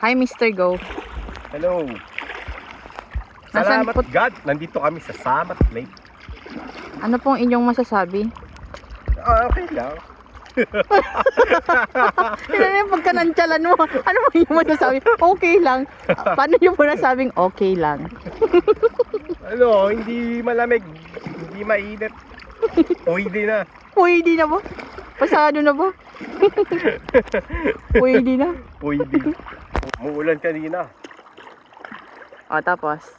Hi, Mr. Go. Hello. Nasaan Salamat po? God, nandito kami sa Samat Lake. Ano pong inyong masasabi? Okay lang. Ano yung pagkanantyalan mo? Ano mo yung masasabi? Okay lang. Paano yung po nasabing okay lang? Ano, hindi malamig, hindi mainit. Pwede na. Pwede na ba? Pasado na ba? Pwede na. Pwede. Umuulan kanina. O, tapos?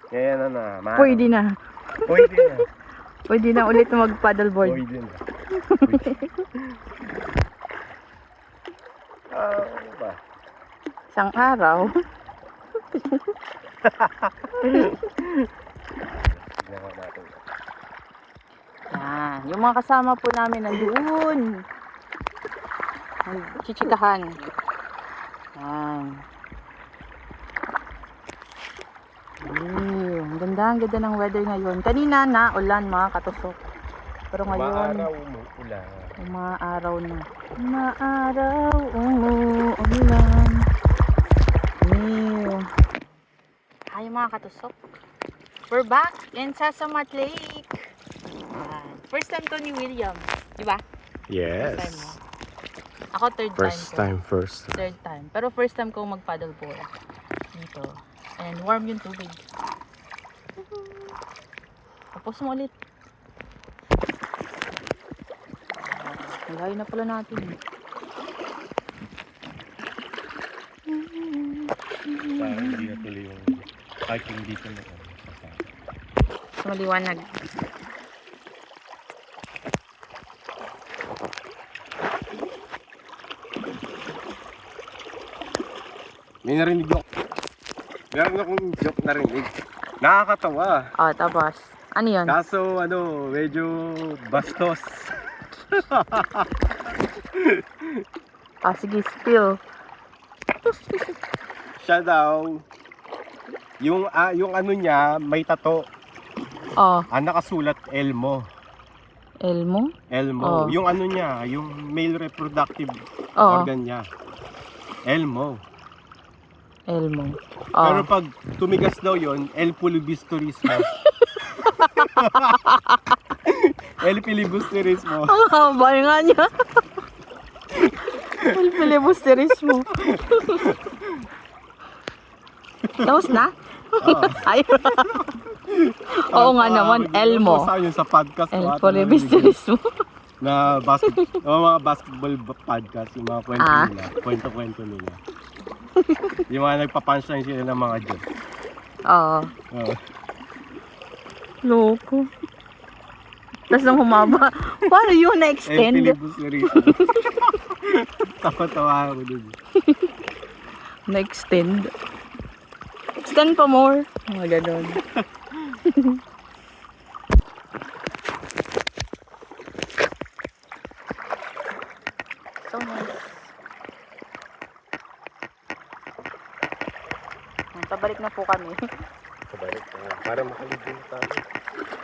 Ngayon na. Pwede na. Pwede na. Pwede na ulit na mag-paddleboard. Pwede na. Ano ba? Isang araw. Tingnan nga natin. Yan. Yung mga kasama po namin nandoon. Nagchichikahan. Yan. Ang ganda ng weather ngayon. Kanina na ulan mga katusok. Pero ngayon, Maaraw mo ulan. umaaraw na. Umaaraw, umuulan. Hi mga katusok. We're back in Sasamat Lake. First time to ni William. Di ba? Yes. First time mo. Ako third time ko. Third time. Pero first time ko mag-paddleboard dito. And warm yung tubig. Tapos mo ulit. Ang layo na pala natin. Parang hindi na tuloy yung hiking dito na. Maliwanag. May narinig ako. Meron akong joke narinig. Nakakatawa. Tapos. Ano yun? Kaso medyo bastos. Sige, spill. Siya daw, yung ano niya, may tato. Nakasulat Elmo. Elmo? Elmo. Yung ano niya, yung male reproductive organ niya. Elmo. Elmo. Pero pag tumigas daw yon, El Filibusterismo. El Filibusterismo. Ang haba nga niya. El filibusterismo. Tapos na? Ay. Oo nga naman, Elmo. Saan yun sa podcast? El filibusterismo. Na mga basketball podcast, yung mga kwento nila, kwento-kwento nila. Yung mga nagpa-punchline sila ng mga Diyos. Oo. Loko. Tapos nang humaba, paano yun na-extend? Tawa-tawa ako dun. Na-extend. Extend pa more. Mga ganon. So nice. Pabalik na po kami. Pabalik na. Para makaligo na tayo.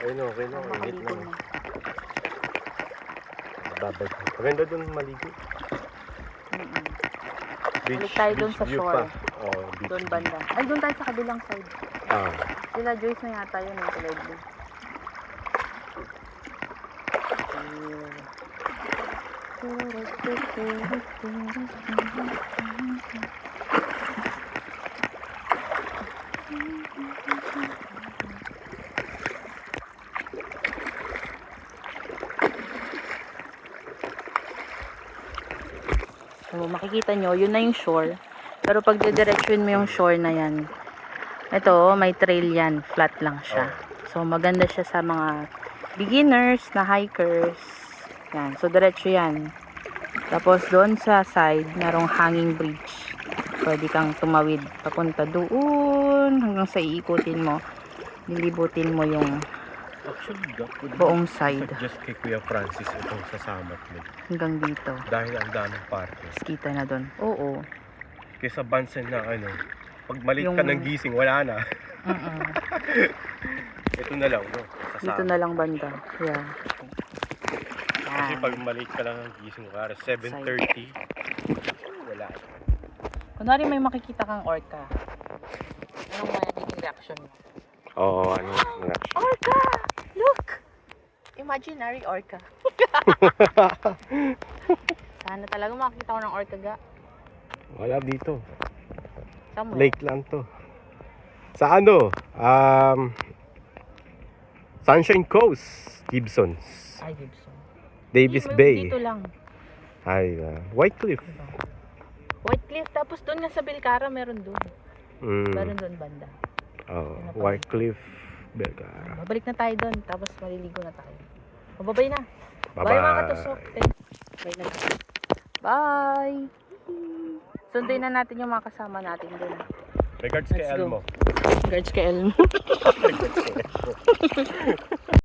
Ayun, okay na. Init na. Babad. Maganda dun maligo. Balik tayo dun sa shore. Beach. Doon banda. Ay, doon tayo sa kabilang side. Sila Joyce na yata yun yung tulad. So, makikita nyo, yun na yung shore. Pero pag didiretsuin mo yung shore na yan, ito, may trail yan. Flat lang siya. So, maganda siya sa mga beginners na hikers. Yan. So, diretso yan. Tapos, doon sa side, narong hanging bridge. Pwede kang tumawid papunta doon hanggang sa iikutin mo. Nilibutin mo yung buong side. Just kay Kuya Francis itong sa Samat Lake. Hanggang dito. Dahil ang daming parke. Kita na doon. Oo. Kaysa Bansen na pag maliit ka ng gising, wala na. Ito na lang, no? Dito na lang banda. Yeah. Kasi pag maliit ka lang ng gising, 7:30, wala na. Kunwari may makikita kang orca. Anong magiging reaction mo? Oo, ano reaction? Orca! Look! Imaginary orca. Sana talaga makakita ko ng orca ga. Wala dito. Somewhere. Lake lang to. Sa ano? Sunshine Coast, Gibsons. Ay, Gibson. Davis Hindi, Bay. Dito lang. Ay, White Cliff. Diba? White Cliff. Tapos doon nga sa Belcara, meron doon. Meron doon banda. Oh, White Cliff, Belcara. Babalik na tayo doon. Tapos maliligo na tayo. Mababay na. Bye-bye. Bye mga katusok. Bye na. Bye. Sunduin na natin yung mga kasama natin doon. Regards kay Let's go. Elmo. Regards kay Elmo.